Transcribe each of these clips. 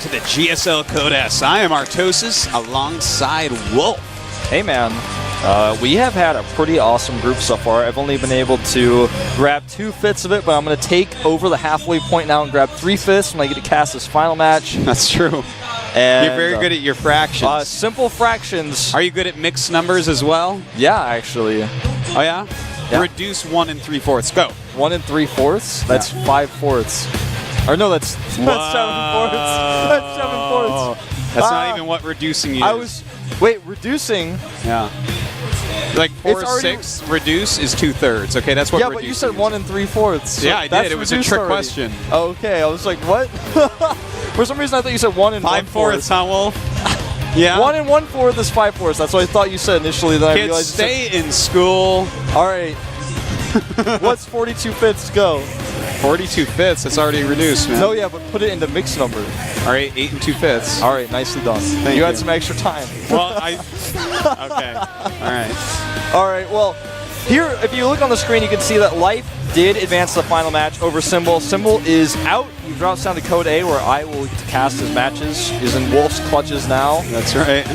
to the GSL Code S. I am Artosis alongside Wolf. Hey man, we have had a pretty awesome group so far. I've only been able to grab 2 fifths of it, but I'm going to take over the halfway point now and grab 3 fifths when I get to cast this final match. That's true. And you're very good at your fractions. Simple fractions. Are you good at mixed numbers as well? Yeah, actually. Oh yeah? Reduce 1 3/4. Go. 1 3/4? That's 5/4. Or no, that's 7/4. That's 7/4. That's not even what reducing is. Wait, reducing? Yeah. Like 4/6, reduce is 2/3. Okay, that's what. Yeah, but you said 1 3/4. So yeah, I did. It was a trick question. Okay, I was like, what? For some reason, I thought you said 1 5/4, huh, Wolf? Yeah. 1 1/4 is 5/4. That's what I thought you said initially. Then Kids, I realized stay in school. All right. What's 42 fifths go? 42 fifths. That's already reduced, man. No, yeah, but put it into mixed number. All right, 8 2/5. All right, nicely done. Thank you you. had some extra time. Well, okay. All right. All right. Well, here, if you look on the screen, you can see that Life did advance to the final match over Symbol. Symbol is out. He drops down to Code A, where I will cast his matches. He's in Wolf's clutches now. That's right.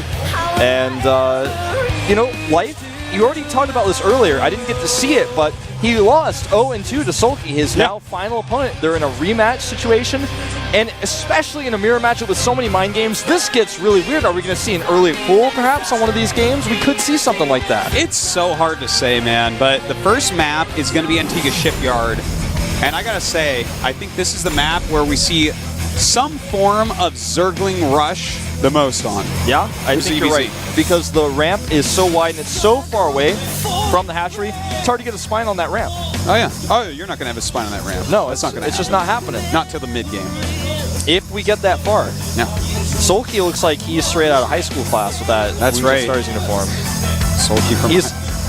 And, you know, Life, you already talked about this earlier. I didn't get to see it, but he lost 0-2 to Soulkey, his now final opponent. They're in a rematch situation, and especially in a mirror matchup with so many mind games, this gets really weird. Are we going to see an early pull, perhaps, on one of these games? We could see something like that. It's so hard to say, man, but the first map is going to be Antigua Shipyard, and I got to say, I think this is the map where we see some form of Zergling Rush the most on. Yeah, I think you're right, because the ramp is so wide and it's so far away from the hatchery, it's hard to get a spine on that ramp. Oh yeah. Oh, you're not going to have a spine on that ramp. No, that's not going to It's just not happening. Not till the mid-game. If we get that far. Yeah. Soulkey looks like he's straight out of high school class with that Stars uniform. Soulkey from...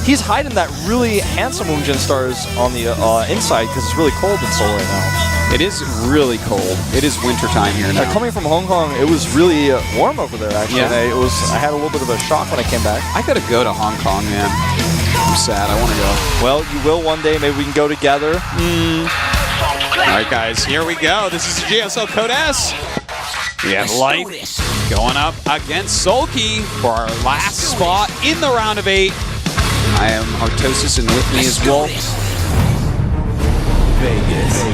He's hiding that really handsome Woongjin Stars on the inside because it's really cold in Seoul right now. It is really cold. It is winter time here now. Coming from Hong Kong, it was really warm over there, actually. Yeah. And I had a little bit of a shock when I came back. I gotta go to Hong Kong, man. I'm sad. I want to go. Well, you will one day. Maybe we can go together. All right, guys. Here we go. This is the GSL Code S. We have Life going up against Soulkey for our last spot in the round of 8. I am Artosis, and with me is Wolf. Vegas.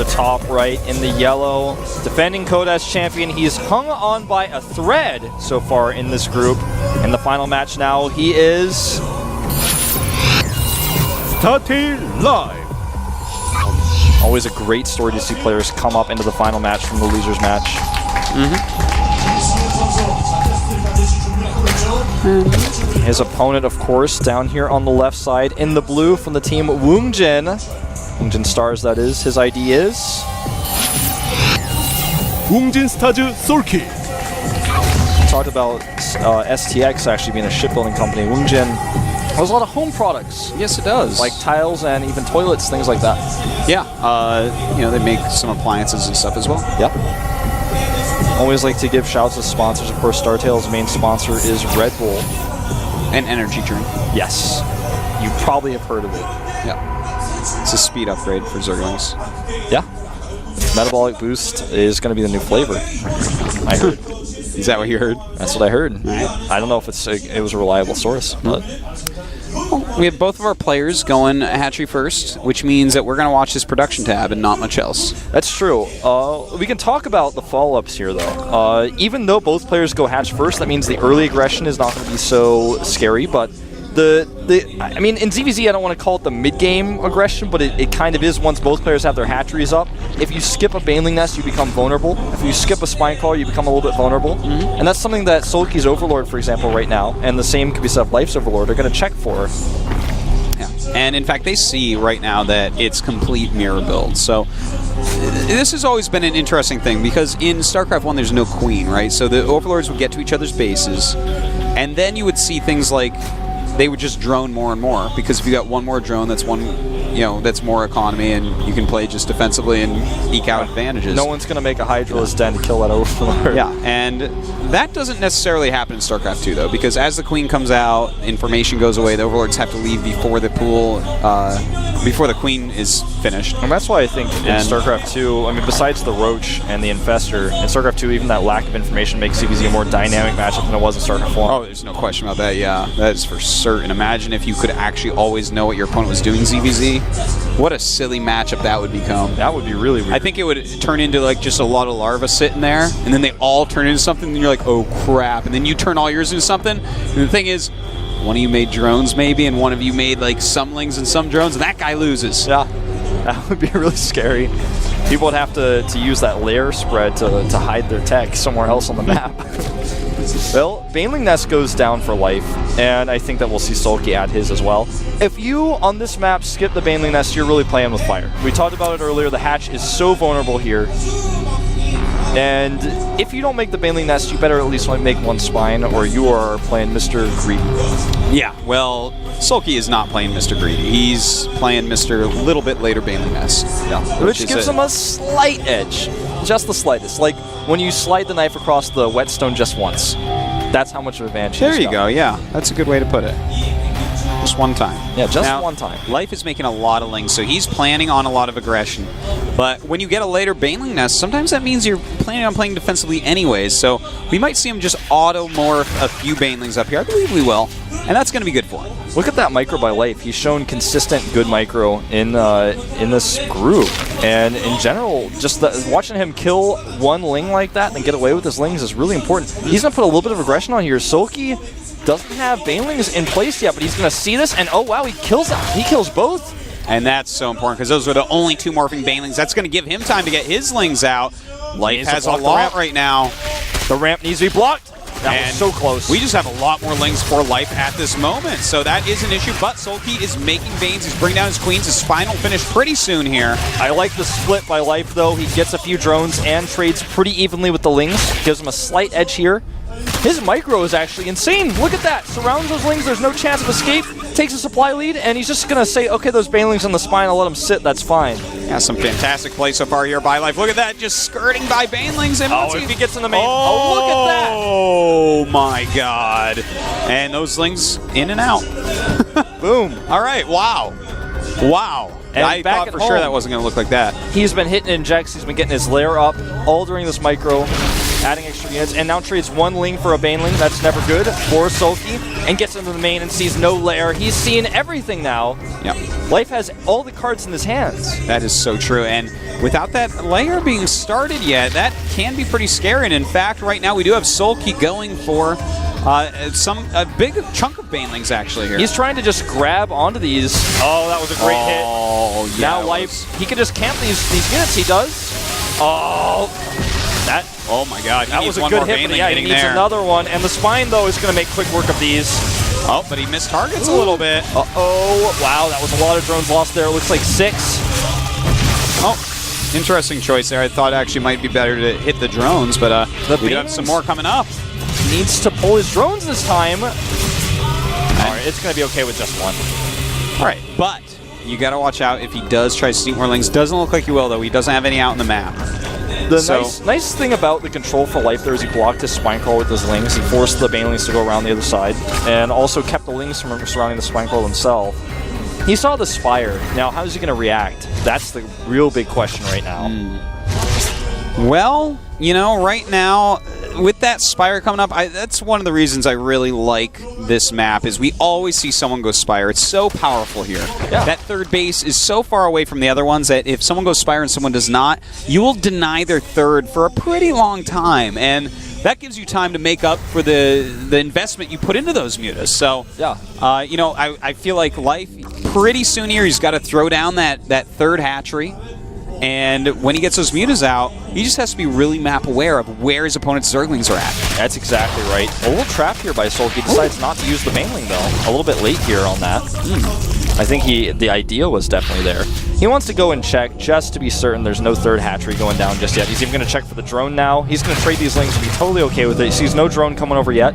Top right in the yellow, defending Code S champion. He's hung on by a thread so far in this group. In the final match now, he is starting live. Always a great story to see players come up into the final match from the losers match. His opponent, of course, down here on the left side in the blue from the team Woongjin. Woongjin Stars, that is. His ID is Woongjin Stars Soulkey. Talked about STX actually being a shipbuilding company. Woongjin has a lot of home products. Yes, it does. Like tiles and even toilets, things like that. Yeah. You know, they make some appliances and stuff as well. Yep. Always like to give shouts to sponsors. Of course, StarTale's main sponsor is Red Bull. An energy drink. Yes. You probably have heard of it. Yeah. It's a speed upgrade for Zerglings. Yeah. Metabolic Boost is going to be the new flavor. I heard. Is that what you heard? That's what I heard. Right. I don't know if it was a reliable source, but... Well, we have both of our players going hatchery first, which means that we're going to watch this production tab and not much else. That's true. We can talk about the follow-ups here, though. Even though both players go hatch first, that means the early aggression is not going to be so scary, but I mean, in ZVZ, I don't want to call it the mid-game aggression, but it kind of is once both players have their hatcheries up. If you skip a Baneling Nest, you become vulnerable. If you skip a Spinecrawler, you become a little bit vulnerable. And that's something that Soulkey's Overlord, for example, right now, and the same could be said of Life's Overlord, are going to check for. Yeah. And in fact, they see right now that it's complete mirror build. So this has always been an interesting thing because in StarCraft 1 there's no queen, right? So the Overlords would get to each other's bases, and then you would see things like they would just drone more and more, because if you got one more drone, that's one, that's more economy, and you can play just defensively and eke out advantages. No one's going to make a Hydralisk den to kill that Overlord. Yeah, and that doesn't necessarily happen in StarCraft 2, though, because as the queen comes out, information goes away, the Overlords have to leave before the pool, before the queen is finished. And that's why I think in StarCraft 2, I mean, besides the Roach and the Infestor, in StarCraft 2, even that lack of information makes ZVZ a more dynamic matchup than it was in StarCraft 1. Oh, there's no question about that, yeah. That is for certain. Imagine if you could actually always know what your opponent was doing, ZVZ. What a silly matchup that would become. That would be really weird. I think it would turn into like just a lot of larvae sitting there, and then they all turn into something, and you're like, oh crap. And then you turn all yours into something, and the thing is, one of you made drones maybe, and one of you made like sumlings and some drones, and that guy loses. Yeah, that would be really scary. People would have to use that layer spread to hide their tech somewhere else on the map. Well, Baneling Nest goes down for life, and I think that we'll see Soulkey add his as well. If you, on this map, skip the Baneling Nest, you're really playing with fire. We talked about it earlier, the hatch is so vulnerable here. And if you don't make the Baneling Nest, you better at least make one spine, or you are playing Mr. Greedy. Yeah, well, Soulkey is not playing Mr. Greedy. He's playing Mr. Little bit later Baneling Nest. Yeah. Which gives him a slight edge. Just the slightest. Like when you slide the knife across the whetstone just once. That's how much of an advantage There you go, yeah. That's a good way to put it. Just one time. Yeah, just now, one time. Life is making a lot of lings, so he's planning on a lot of aggression. But when you get a later Baneling Nest, sometimes that means you're planning on playing defensively anyways, so we might see him just auto-morph a few Banelings up here. I believe we will, and that's going to be good for him. Look at that micro by Life. He's shown consistent good micro in this group. And in general, just watching him kill one Ling like that and get away with his Lings is really important. He's going to put a little bit of aggression on here. Soulkey doesn't have Banelings in place yet, but he's going to see this, and oh wow, he kills them. He kills both. And that's so important, because those are the only two morphing Banelings. That's going to give him time to get his Lings out. Life has a lot right now. The ramp needs to be blocked. That was so close. We just have a lot more Lings for Life at this moment, so that is an issue. But Soulkey is making Banes. He's bringing down his Queens. His spine will finish pretty soon here. I like the split by Life, though. He gets a few drones and trades pretty evenly with the Lings. Gives him a slight edge here. His micro is actually insane. Look at that. Surrounds those Lings. There's no chance of escape. Takes a supply lead, and he's just going to say, okay, those Banelings on the spine, I'll let them sit. That's fine. Yeah, some fantastic play so far here by Life. Look at that, just skirting by Banelings. And if he gets in the main. Oh, look at that. Oh, my God. And those Lings in and out. Boom. All right, wow. Wow. And I thought for sure that wasn't going to look like that. He's been hitting injects. He's been getting his lair up all during this micro, adding extra units, and now trades one Ling for a Baneling. That's never good for Soulkey, and gets into the main and sees no lair. He's seen everything now. Yep. Life has all the cards in his hands. That is so true, and without that layer being started yet, that can be pretty scary. And in fact, right now we do have Soulkey going for a big chunk of Banelings actually here. He's trying to just grab onto these. Oh, that was a great hit. Oh, yeah. Now Life, he can just camp these units. He does. Oh, that. Oh my God. That was a good hit. But yeah, he needs another one, and the spine though is going to make quick work of these. Oh, but he missed targets a little bit. Uh-oh. Wow, that was a lot of drones lost there. It looks like 6. Oh, interesting choice there. I thought actually might be better to hit the drones, but we do have some more coming up. Needs to pull his drones this time. All right, it's going to be okay with just one. All right, but you got to watch out if he does try to sneak more Lings. Doesn't look like he will, though. He doesn't have any out in the map. The nice thing about the control for Life there is he blocked his spine crawl with his Lings. He forced the Banelings to go around the other side, and also kept the Lings from surrounding the spine crawl himself. He saw the Spire. Now, how is he going to react? That's the real big question right now. Well, right now, with that Spire coming up, that's one of the reasons I really like this map, is we always see someone go Spire. It's so powerful here. Yeah. That third base is so far away from the other ones that if someone goes Spire and someone does not, you will deny their third for a pretty long time. And that gives you time to make up for the investment you put into those mutas. So, yeah. I feel like Life, pretty soon here, he's got to throw down that third hatchery. And when he gets those mutas out, he just has to be really map aware of where his opponent's Zerglings are at. That's exactly right. A little trap here by Soulkey. Decides not to use the Baneling, though. A little bit late here on that. I think the idea was definitely there. He wants to go and check just to be certain there's no third hatchery going down just yet. He's even going to check for the drone now. He's going to trade these lings and be totally okay with it. He sees no drone coming over yet.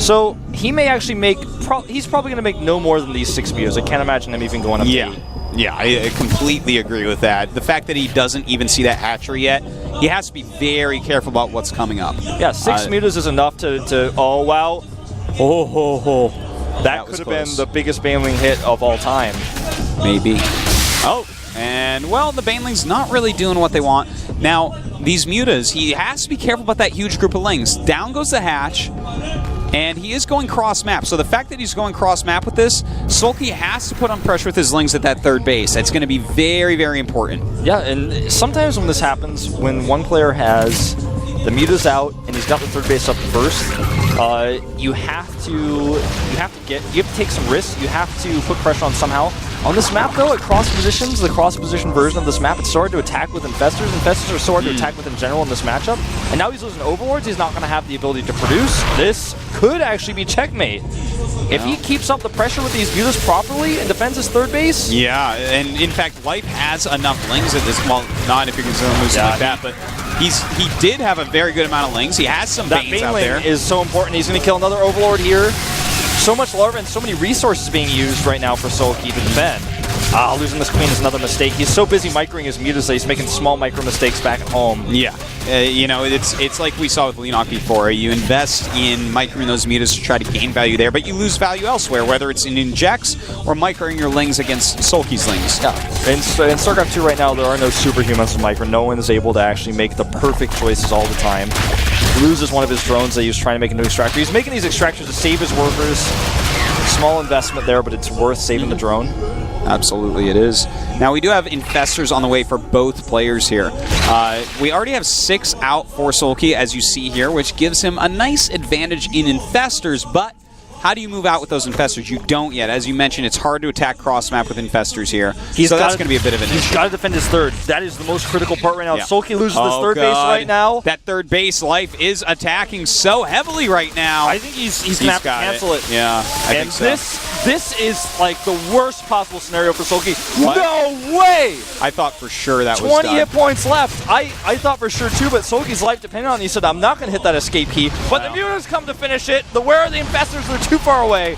So he may actually make, he's probably going to make no more than these 6 mutas. I can't imagine him even going up to 8. Yeah, I completely agree with that. The fact that he doesn't even see that hatchery yet, he has to be very careful about what's coming up. Yeah, 6 mutas is enough to oh, wow. That could have been the biggest Baneling hit of all time. Maybe. Oh, and well, the Baneling's not really doing what they want. Now, these mutas, he has to be careful about that huge group of lings. Down goes the hatch. And he is going cross-map. So the fact that he's going cross-map with this, Soulkey has to put on pressure with his lings at that third base. That's going to be very, very important. Yeah, and sometimes when this happens, when one player has the mutas out and he's got the third base up first, you have to take some risks. You have to put pressure on somehow. On this map, though, at cross positions, the cross position version of this map, it's so hard to attack with infestors. Infestors are so hard to attack with in general in this matchup. And now he's losing overlords. He's not going to have the ability to produce. This could actually be checkmate. If he keeps up the pressure with these mutas properly and defends his third base. Yeah, and in fact, Life has enough lings at this. Well, not if you're considering losing like that, but he did have a very good amount of lings. He has some Banes out there. That Baneling is so important. He's going to kill another overlord here. So much larva and so many resources being used right now for Soulkey to defend. Losing this queen is another mistake. He's so busy microing his mutas that he's making small micro mistakes back at home. Yeah. You know, it's like we saw with Leonok before. You invest in microing those mutas to try to gain value there, but you lose value elsewhere, whether it's in injects or microing your lings against Soulkey's lings. Yeah. In StarCraft 2 right now, there are no superhumans to micro. No one is able to actually make the perfect choices all the time. He loses one of his drones that he was trying to make into extractor. He's making these extractors to save his workers. Small investment there, but it's worth saving the drone. Absolutely it is. Now we do have infestors on the way for both players here. We already have 6 out for Soulkey, as you see here, which gives him a nice advantage in infestors, but how do you move out with those infestors? You don't yet. As you mentioned, it's hard to attack cross-map with infestors here. So that's going to be a bit of an issue. He's got to defend his third. That is the most critical part right now. Yeah. Soulkey loses this third base right now. That third base, Life is attacking so heavily right now. I think he's going to have to cancel it. Yeah, I think so. This is like the worst possible scenario for Soulkey. What? No way! I thought for sure that was 20 hit points left. I thought for sure too, but Soulkey's life depended on it. He said, I'm not going to hit that escape key. But the mutas come to finish it. Where are the infestors? They're too far away.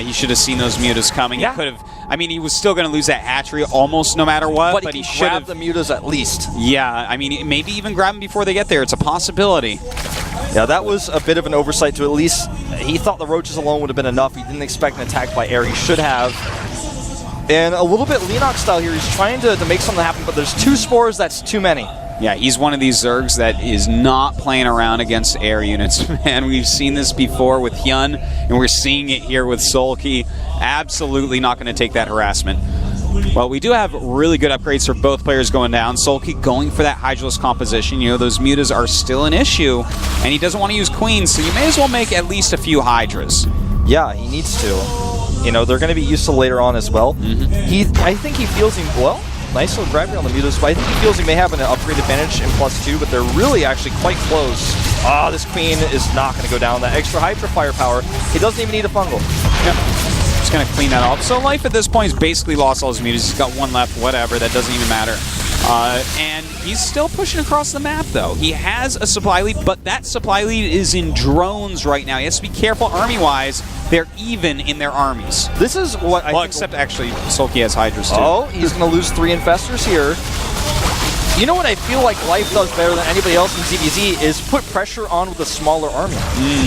He should have seen those mutas coming. Yeah. He could have. I mean, he was still going to lose that hatchery almost no matter what. But he should have the mutas at least. Yeah, I mean, maybe even grab them before they get there. It's a possibility. Yeah, that was a bit of an oversight to at least. He thought the roaches alone would have been enough. He didn't expect an attack by air. He should have. And a little bit Leonok style here. He's trying to make something happen, but there's 2 spores. That's too many. Yeah, he's one of these Zergs that is not playing around against air units, man. We've seen this before with Hyun, and we're seeing it here with Soulkey. Absolutely not going to take that harassment. Well, we do have really good upgrades for both players going down. Soulkey going for that Hydralisk composition. You know, those mutas are still an issue, and he doesn't want to use queens, so you may as well make at least a few Hydras. Yeah, he needs to. You know, they're going to be useful later on as well. I think he feels well. Nice little gravity on the mutas, but I think he feels he may have an upgrade advantage in +2, but they're really actually quite close. This queen is not going to go down. That extra Hydra firepower, he doesn't even need a fungal. Yep. Just going to clean that off. So Life at this point has basically lost all his mutas. He's got 1 left, whatever. That doesn't even matter. And he's still pushing across the map, though. He has a supply lead, but that supply lead is in drones right now. He has to be careful army-wise. They're even in their armies. This is what I think... except actually, Soulkey has Hydras, too. Oh, he's going to lose 3 infestors here. You know what I feel like Life does better than anybody else in ZVZ is put pressure on with a smaller army.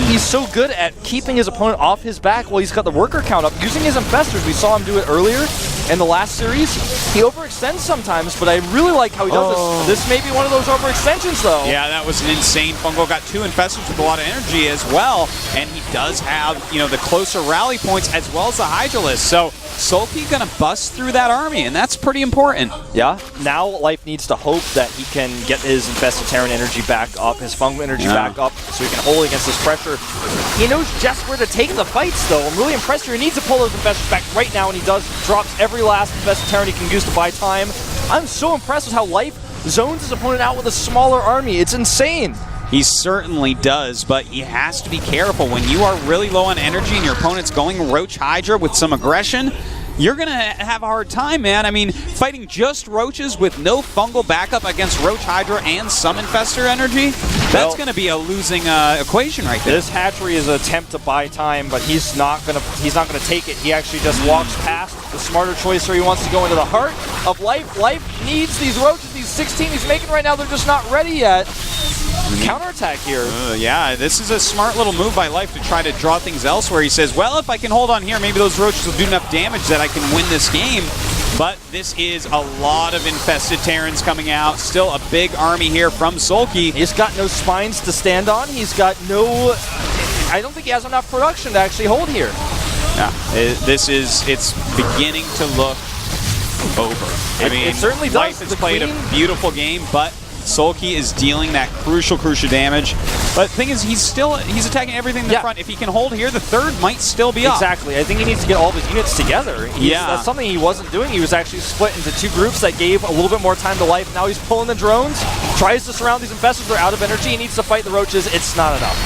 He's so good at keeping his opponent off his back while he's got the worker count up. Using his infestors, we saw him do it earlier in the last series. He overextends sometimes, but I really like how he does this. This may be one of those overextensions, though. Yeah, that was an insane fungal. Got 2 infestors with a lot of energy as well, and he does have, you know, the closer rally points as well as the Hydralisk. So Soulkey gonna bust through that army, and that's pretty important. Yeah, now Life needs to hope that he can get his infested Terran energy back up, his fungal energy back up, so he can hold against this pressure. He knows just where to take the fights, though. I'm really impressed here. He needs to pull those infestors back right now, and he does. Drops every last infested Terran he can use to buy time. I'm so impressed with how Life zones his opponent out with a smaller army. It's insane. He certainly does, but he has to be careful. When you are really low on energy and your opponent's going Roach Hydra with some aggression, you're going to have a hard time, man. I mean, fighting just Roaches with no fungal backup against Roach Hydra and some Infestor energy, that's going to be a losing equation right there. This hatchery is an attempt to buy time, but he's not gonna take it. He actually just walks past the smarter choice where he wants to go into the heart of Life. Life needs these Roaches, these 16 he's making right now. They're just not ready yet. Counterattack here. Yeah, this is a smart little move by Life to try to draw things elsewhere. He says, well, if I can hold on here, maybe those Roaches will do enough damage that I can win this game. But this is a lot of infested Terrans coming out. Still a big army here from Soulkey. He's got no spines to stand on. He's got no... I don't think he has enough production to actually hold here. Yeah, it's beginning to look over. I mean, it certainly does. Life has played a beautiful game, but Soulkey is dealing that crucial damage. But the thing is, he's attacking everything in the front. If he can hold here, the third might still be up. Exactly. I think he needs to get all of his units together. That's something he wasn't doing. He was actually split into two groups that gave a little bit more time to Life. Now he's pulling the drones, tries to surround these infestors. They're out of energy. He needs to fight the Roaches. It's not enough.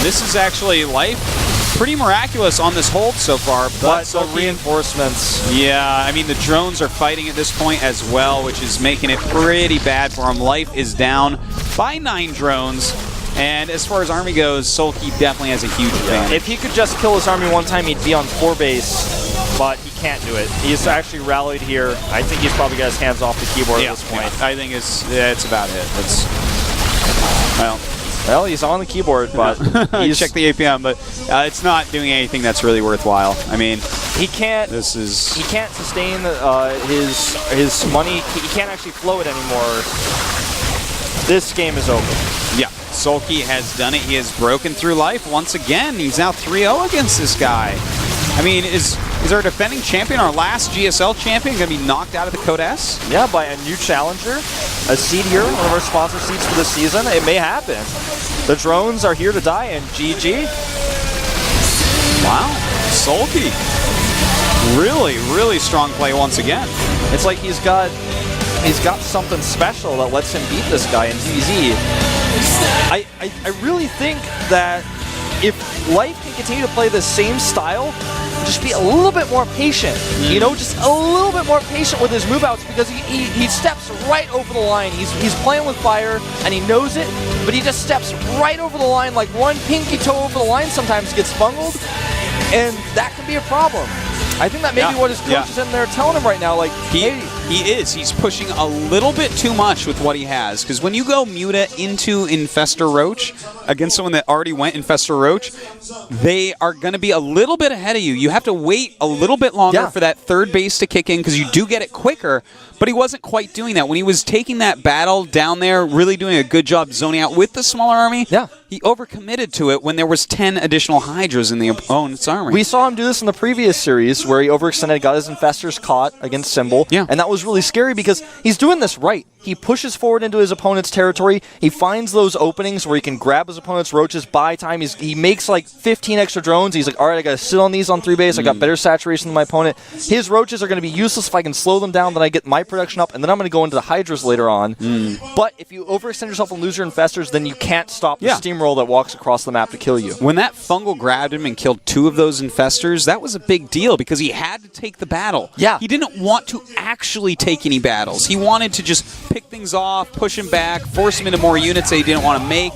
This is actually Life. Pretty miraculous on this hold so far, but the reinforcements. Yeah, I mean, the drones are fighting at this point as well, which is making it pretty bad for him. Life is down by 9 drones, and as far as army goes, Soulkey definitely has a huge advantage. If he could just kill his army one time, he'd be on 4 base, but he can't do it. He's actually rallied here. I think he's probably got his hands off the keyboard at this point. Yeah, I think it's about it. Well, he's on the keyboard, but he's check the APM, but it's not doing anything that's really worthwhile. I mean, he can't sustain his money. He can't actually flow it anymore. This game is over. Yeah, Soulkey has done it. He has broken through Life once again. He's now 3-0 against this guy. I mean, is our defending champion, our last GSL champion, going to be knocked out of the Code S? Yeah, by a new challenger. A seed here, one of our sponsor seeds for the season. It may happen. The drones are here to die, and GG. Wow, Soulkey. Really strong play once again. It's like he's got something special that lets him beat this guy in DBZ. I really think that if Life can continue to play the same style, just be a little bit more patient, you know, just a little bit more patient with his move outs, because he steps right over the line. He's playing with fire and he knows it, but he just steps right over the line, like one pinky toe over the line sometimes gets bungled, and that can be a problem. I think that may be what his coach is in there telling him right now, like, He's pushing a little bit too much with what he has, because when you go Muta into Infestor Roach against someone that already went Infestor Roach, they are going to be a little bit ahead of you. You have to wait a little bit longer for that third base to kick in, because you do get it quicker, but he wasn't quite doing that. When he was taking that battle down there, really doing a good job zoning out with the smaller army, he overcommitted to it when there was 10 additional Hydras in the opponent's army. We saw him do this in the previous series, where he overextended, got his Infestors caught against Symbol, and that was really scary because he's doing this right. He pushes forward into his opponent's territory. He finds those openings where he can grab his opponent's Roaches, buy time. He makes like 15 extra drones. He's like, all right, I got to sit on these on 3 base. I got better saturation than my opponent. His Roaches are going to be useless if I can slow them down. Then I get my production up, and then I'm going to go into the Hydras later on. But if you overextend yourself and lose your Infestors, then you can't stop the steamroll that walks across the map to kill you. When that fungal grabbed him and killed 2 of those Infestors, that was a big deal because he had to take the battle. Yeah. He didn't want to actually take any battles. He wanted to just pick things off, push him back, force him into more units that he didn't want to make,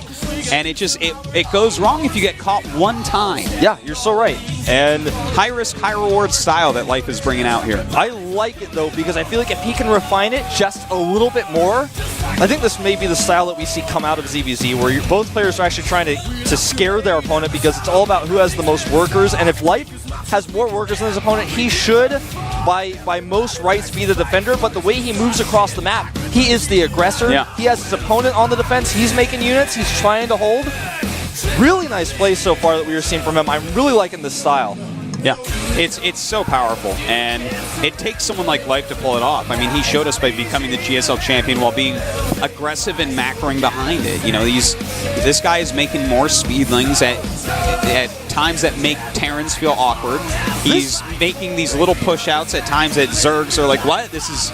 and it goes wrong if you get caught one time. Yeah, you're so right. And high risk, high reward style that Life is bringing out here. I like it though, because I feel like if he can refine it just a little bit more, I think this may be the style that we see come out of ZVZ, where both players are actually trying to scare their opponent, because it's all about who has the most workers, and if Life has more workers than his opponent, he should, by most rights, be the defender, but the way he moves across the map, he is the aggressor. Yeah. He has his opponent on the defense, he's making units, he's trying to hold. Really nice play so far that we were seeing from him. I'm really liking this style. Yeah, it's so powerful, and it takes someone like Life to pull it off. I mean, he showed us by becoming the GSL champion while being aggressive and macroing behind it. You know, this guy is making more speedlings at times that make Terrans feel awkward. He's making these little push-outs at times that Zergs are like, what? This is,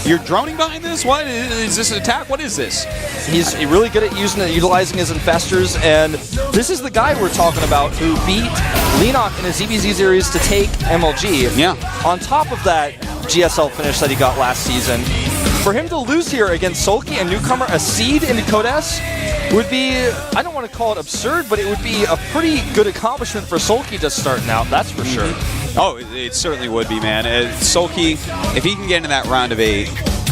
you're droning behind this? What? Is this an attack? What is this? He's really good at utilizing his infestors, and this is the guy we're talking about who beat Leenock in a ZVZ series to take MLG. Yeah. On top of that GSL finish that he got last season, for him to lose here against Soulkey, a newcomer, a seed into Code S, would be, I don't want to call it absurd, but it would be a pretty good accomplishment for Soulkey just starting out, that's for sure. Oh, it certainly would be, man. Soulkey, if he can get into that round of 8,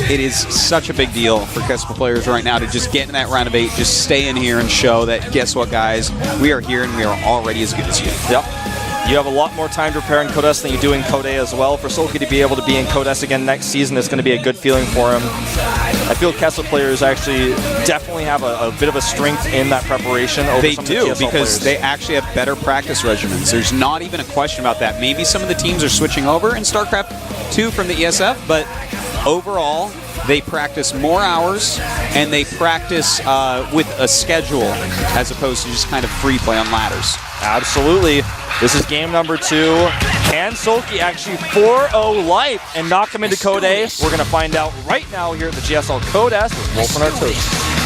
it is such a big deal for Kespa players right now to just get in that round of 8, just stay in here and show that, guess what, guys, we are here and we are already as good as you. Yep. You have a lot more time to prepare in Code S than you do in Code A as well. For Soulkey to be able to be in Code S again next season is going to be a good feeling for him. I feel Kespa players actually definitely have a bit of a strength in that preparation over some of the GSL because players. they actually have better practice regimens. There's not even a question about that. Maybe some of the teams are switching over in StarCraft 2 from the ESF, but overall, they practice more hours, and they practice with a schedule as opposed to just kind of free play on ladders. Absolutely. This is game number 2. Can Soulkey actually 4-0 Life and knock him into Code A? We're going to find out right now here at the GSL Code S with Wolf on our toes.